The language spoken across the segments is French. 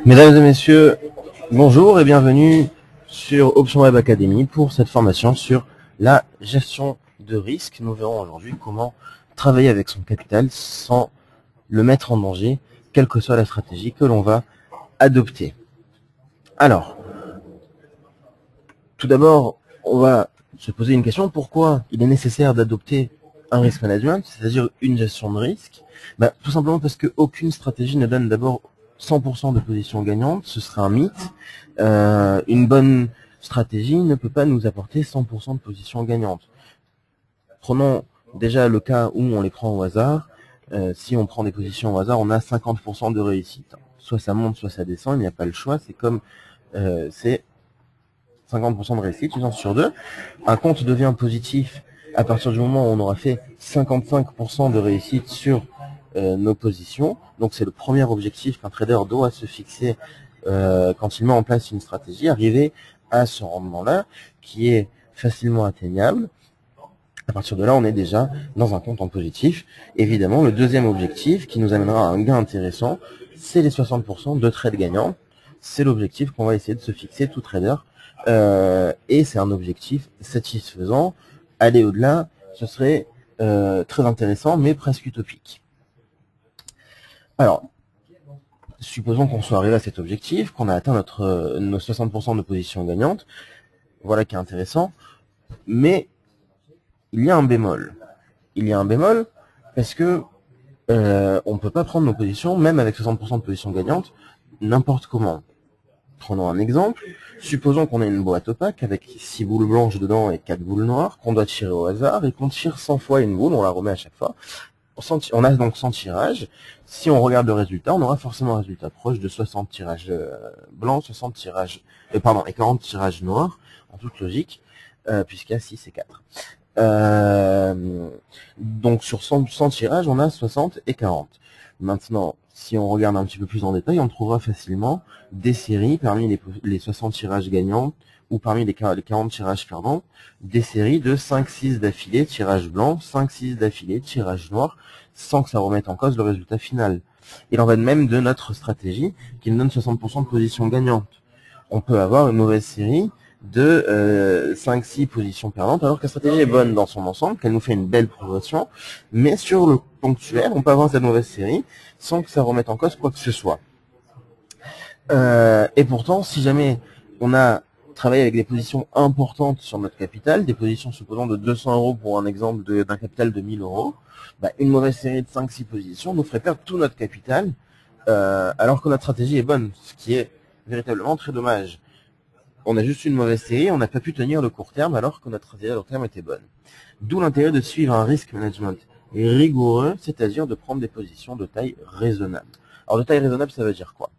Mesdames et messieurs, bonjour et bienvenue sur Option Web Academy pour cette formation sur la gestion de risque. Nous verrons aujourd'hui comment travailler avec son capital sans le mettre en danger, quelle que soit la stratégie que l'on va adopter. Alors, tout d'abord, on va se poser une question. Pourquoi il est nécessaire d'adopter un risk management, c'est-à-dire une gestion de risque? Tout simplement parce qu'aucune stratégie ne donne d'abord 100% de positions gagnantes, ce serait un mythe. Une bonne stratégie ne peut pas nous apporter 100% de positions gagnantes. Prenons déjà le cas où on les prend au hasard. Si on prend des positions au hasard, on a 50% de réussite. Soit ça monte, soit ça descend, il n'y a pas le choix. C'est comme c'est 50% de réussite, une chance sur deux. Un compte devient positif à partir du moment où on aura fait 55% de réussite sur nos positions. Donc c'est le premier objectif qu'un trader doit se fixer quand il met en place une stratégie, arriver à ce rendement-là qui est facilement atteignable. À partir de là, on est déjà dans un compte en positif. Évidemment, le deuxième objectif qui nous amènera à un gain intéressant, c'est les 60% de trades gagnants. C'est l'objectif qu'on va essayer de se fixer tout trader. Et c'est un objectif satisfaisant. Aller au-delà, ce serait très intéressant, mais presque utopique. Alors, supposons qu'on soit arrivé à cet objectif, qu'on a atteint nos 60% de position gagnante. Voilà qui est intéressant. Mais il y a un bémol. Il y a un bémol parce que on ne peut pas prendre nos positions, même avec 60% de position gagnante, n'importe comment. Prenons un exemple. Supposons qu'on a une boîte opaque avec 6 boules blanches dedans et 4 boules noires, qu'on doit tirer au hasard et qu'on tire 100 fois une boule, on la remet à chaque fois. On a donc 100 tirages. Si on regarde le résultat, on aura forcément un résultat proche de 60 tirages blancs, 60 tirages, et 40 tirages noirs, en toute logique, puisqu'il y a 6 et 4. Donc sur 100 tirages, on a 60 et 40. Maintenant, si on regarde un petit peu plus en détail, on trouvera facilement des séries parmi les 60 tirages gagnants ou parmi les 40 tirages perdants, des séries de 5-6 d'affilée, tirage blanc, 5-6 d'affilée, tirage noir, sans que ça remette en cause le résultat final. Il en va de même de notre stratégie qui nous donne 60% de position gagnante. On peut avoir une mauvaise série de 5-6 positions perdantes, alors que la stratégie est bonne dans son ensemble, qu'elle nous fait une belle progression, mais sur le ponctuel, on peut avoir cette mauvaise série sans que ça remette en cause quoi que ce soit. Et pourtant, si jamais on a travaillé avec des positions importantes sur notre capital, des positions supposons de 200 euros pour un exemple d'un capital de 1000 euros, une mauvaise série de 5-6 positions nous ferait perdre tout notre capital, alors que notre stratégie est bonne, ce qui est véritablement très dommage. On a juste une mauvaise série, on n'a pas pu tenir le court terme alors que notre stratégie à long terme était bonne. D'où l'intérêt de suivre un risk management rigoureux, c'est-à-dire de prendre des positions de taille raisonnable. Alors de taille raisonnable, ça veut dire quoi?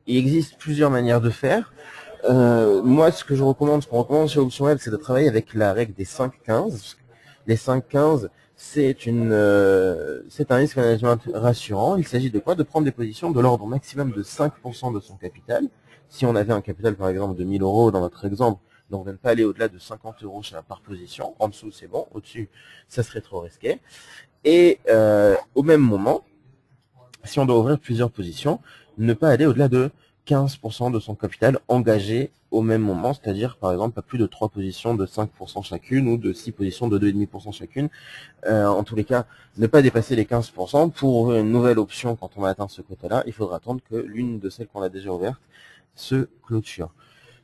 Il existe plusieurs manières de faire. Moi, ce qu'on recommande chez Option Web, c'est de travailler avec la règle des 5-15. Les 5-15, c'est un risk management rassurant. Il s'agit de quoi? De prendre des positions de l'ordre maximum de 5% de son capital. Si on avait un capital, par exemple, de 1000 euros dans notre exemple, donc de ne pas aller au-delà de 50 euros par position. En dessous, c'est bon. Au-dessus, ça serait trop risqué. Et au même moment, si on doit ouvrir plusieurs positions, ne pas aller au-delà de 15% de son capital engagé au même moment, c'est-à-dire par exemple pas plus de 3 positions de 5% chacune ou de 6 positions de 2,5% chacune. En tous les cas, ne pas dépasser les 15%. Pour ouvrir une nouvelle option quand on a atteint ce quota-là, il faudra attendre que l'une de celles qu'on a déjà ouvertes se clôture.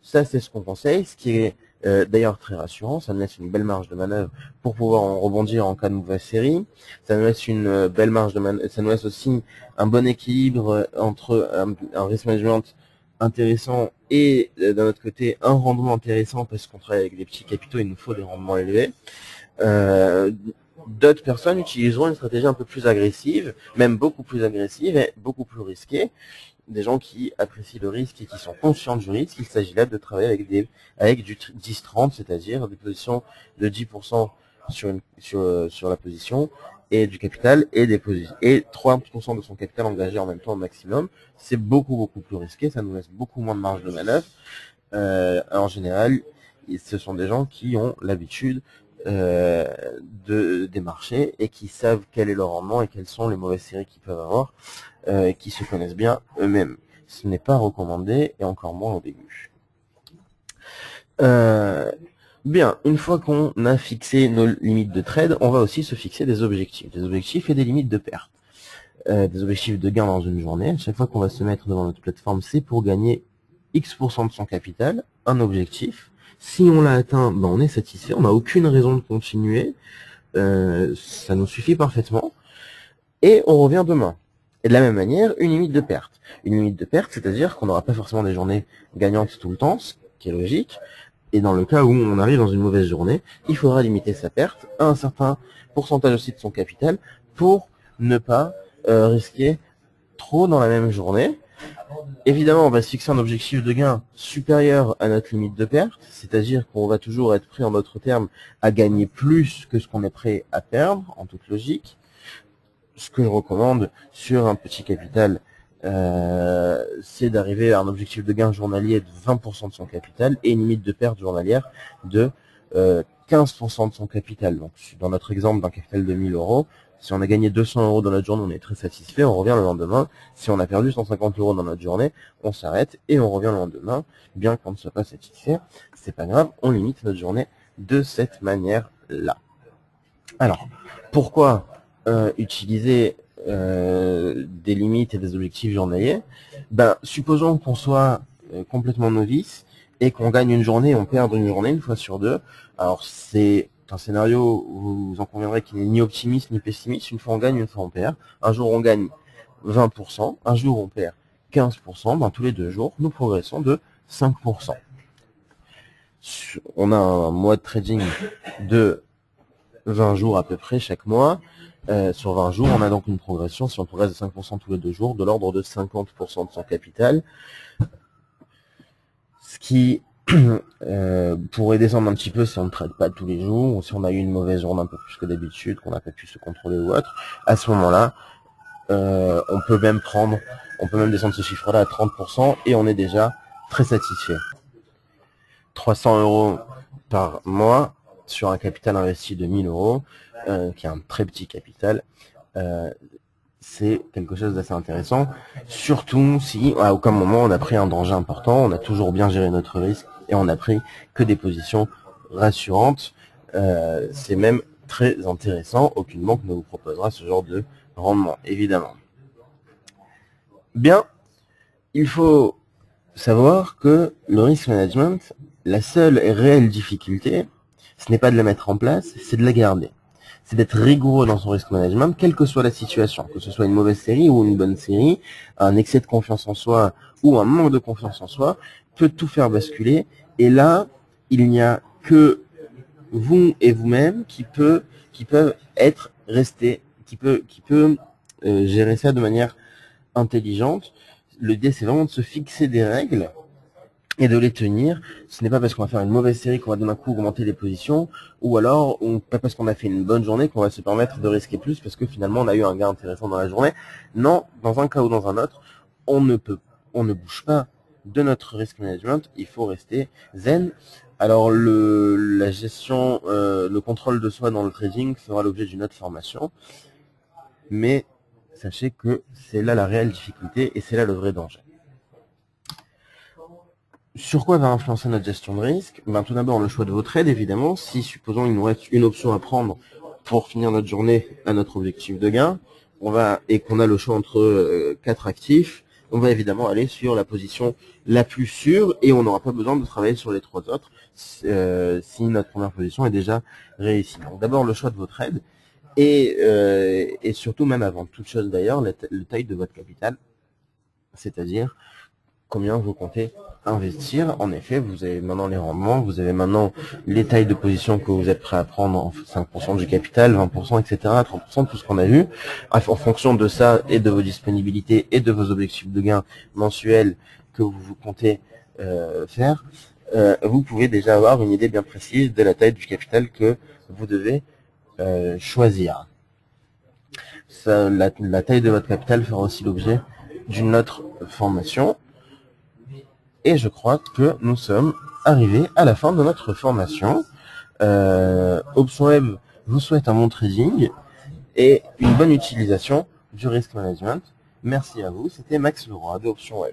Ça, c'est ce qu'on conseille, ce qui est d'ailleurs très rassurant. Ça nous laisse une belle marge de manœuvre pour pouvoir en rebondir en cas de mauvaise série. Ça nous laisse une belle marge de manœuvre. Ça nous laisse aussi un bon équilibre entre un risk management intéressant et d'un autre côté un rendement intéressant parce qu'on travaille avec des petits capitaux, il nous faut des rendements élevés. D'autres personnes utiliseront une stratégie un peu plus agressive, même beaucoup plus agressive et beaucoup plus risquée. Des gens qui apprécient le risque et qui sont conscients du risque. Il s'agit là de travailler avec du 10-30, c'est-à-dire des positions de 10% sur la position et du capital et 30% de son capital engagé en même temps au maximum. C'est beaucoup plus risqué, ça nous laisse beaucoup moins de marge de manœuvre. En général, ce sont des gens qui ont l'habitude des marchés et qui savent quel est leur rendement et quelles sont les mauvaises séries qu'ils peuvent avoir. qui se connaissent bien eux-mêmes. Ce n'est pas recommandé, et encore moins au début. Bien, une fois qu'on a fixé nos limites de trade, on va aussi se fixer des objectifs et des limites de perte. Des objectifs de gain dans une journée. À chaque fois qu'on va se mettre devant notre plateforme, c'est pour gagner X% de son capital, un objectif. Si on l'a atteint, ben on est satisfait, on n'a aucune raison de continuer, ça nous suffit parfaitement, et on revient demain. Et de la même manière, une limite de perte. Une limite de perte, c'est-à-dire qu'on n'aura pas forcément des journées gagnantes tout le temps, ce qui est logique, et dans le cas où on arrive dans une mauvaise journée, il faudra limiter sa perte à un certain pourcentage aussi de son capital pour ne pas risquer trop dans la même journée. Évidemment, on va se fixer un objectif de gain supérieur à notre limite de perte, c'est-à-dire qu'on va toujours être prêt en d'autres termes à gagner plus que ce qu'on est prêt à perdre, en toute logique. Ce que je recommande sur un petit capital, c'est d'arriver à un objectif de gain journalier de 20% de son capital et une limite de perte journalière de 15% de son capital. Donc, dans notre exemple d'un capital de 1000 euros, si on a gagné 200 euros dans notre journée, on est très satisfait, on revient le lendemain. Si on a perdu 150 euros dans notre journée, on s'arrête et on revient le lendemain. Bien qu'on ne soit pas satisfait, c'est pas grave, on limite notre journée de cette manière-là. Alors, pourquoi utiliser des limites et des objectifs journaliers? Ben, supposons qu'on soit complètement novice et qu'on gagne une journée et on perd une journée une fois sur deux. Alors, c'est un scénario où vous en conviendrez qu'il n'est ni optimiste ni pessimiste. Une fois on gagne, une fois on perd. Un jour on gagne 20%, un jour on perd 15%. Ben, tous les 2 jours, nous progressons de 5%. On a un mois de trading de 20 jours à peu près chaque mois. Sur 20 jours, on a donc une progression, si on progresse de 5% tous les 2 jours, de l'ordre de 50% de son capital. Ce qui pourrait descendre un petit peu si on ne trade pas tous les jours, ou si on a eu une mauvaise journée un peu plus que d'habitude, qu'on n'a pas pu se contrôler ou autre. À ce moment-là, on peut même descendre ce chiffre-là à 30% et on est déjà très satisfait. 300 euros par mois sur un capital investi de 1000 euros, qui est un très petit capital, c'est quelque chose d'assez intéressant, surtout si à aucun moment on a pris un danger important, on a toujours bien géré notre risque et on a pris que des positions rassurantes. C'est même très intéressant, aucune banque ne vous proposera ce genre de rendement, évidemment. Bien, il faut savoir que le risk management, la seule et réelle difficulté, ce n'est pas de la mettre en place, c'est de la garder. C'est d'être rigoureux dans son risk management, quelle que soit la situation, que ce soit une mauvaise série ou une bonne série, un excès de confiance en soi ou un manque de confiance en soi peut tout faire basculer. Et là, il n'y a que vous et vous-même qui peuvent gérer ça de manière intelligente. L'idée, c'est vraiment de se fixer des règles et de les tenir. Ce n'est pas parce qu'on va faire une mauvaise série qu'on va d'un coup augmenter les positions, ou alors pas parce qu'on a fait une bonne journée qu'on va se permettre de risquer plus parce que finalement on a eu un gain intéressant dans la journée. Non, dans un cas ou dans un autre, on ne bouge pas de notre risk management, il faut rester zen. Alors la gestion, le contrôle de soi dans le trading fera l'objet d'une autre formation, mais sachez que c'est là la réelle difficulté et c'est là le vrai danger. Sur quoi va influencer notre gestion de risque? Ben, tout d'abord, le choix de vos trades, évidemment. Si, supposons, il nous reste une option à prendre pour finir notre journée à notre objectif de gain, et qu'on a le choix entre 4 actifs, on va évidemment aller sur la position la plus sûre et on n'aura pas besoin de travailler sur les 3 autres si notre première position est déjà réussie. Donc, d'abord, le choix de vos trades et surtout, même avant toute chose d'ailleurs, la taille de votre capital, c'est-à-dire combien vous comptez investir. En effet, vous avez maintenant les rendements, vous avez maintenant les tailles de position que vous êtes prêt à prendre en 5% du capital, 20%, etc., 30%, tout ce qu'on a vu. En fonction de ça et de vos disponibilités et de vos objectifs de gain mensuels que vous comptez faire, vous pouvez déjà avoir une idée bien précise de la taille du capital que vous devez choisir. La taille de votre capital fera aussi l'objet d'une autre formation. Et je crois que nous sommes arrivés à la fin de notre formation. OptionWeb vous souhaite un bon trading et une bonne utilisation du risk management. Merci à vous, c'était Max Leroy de Option Web.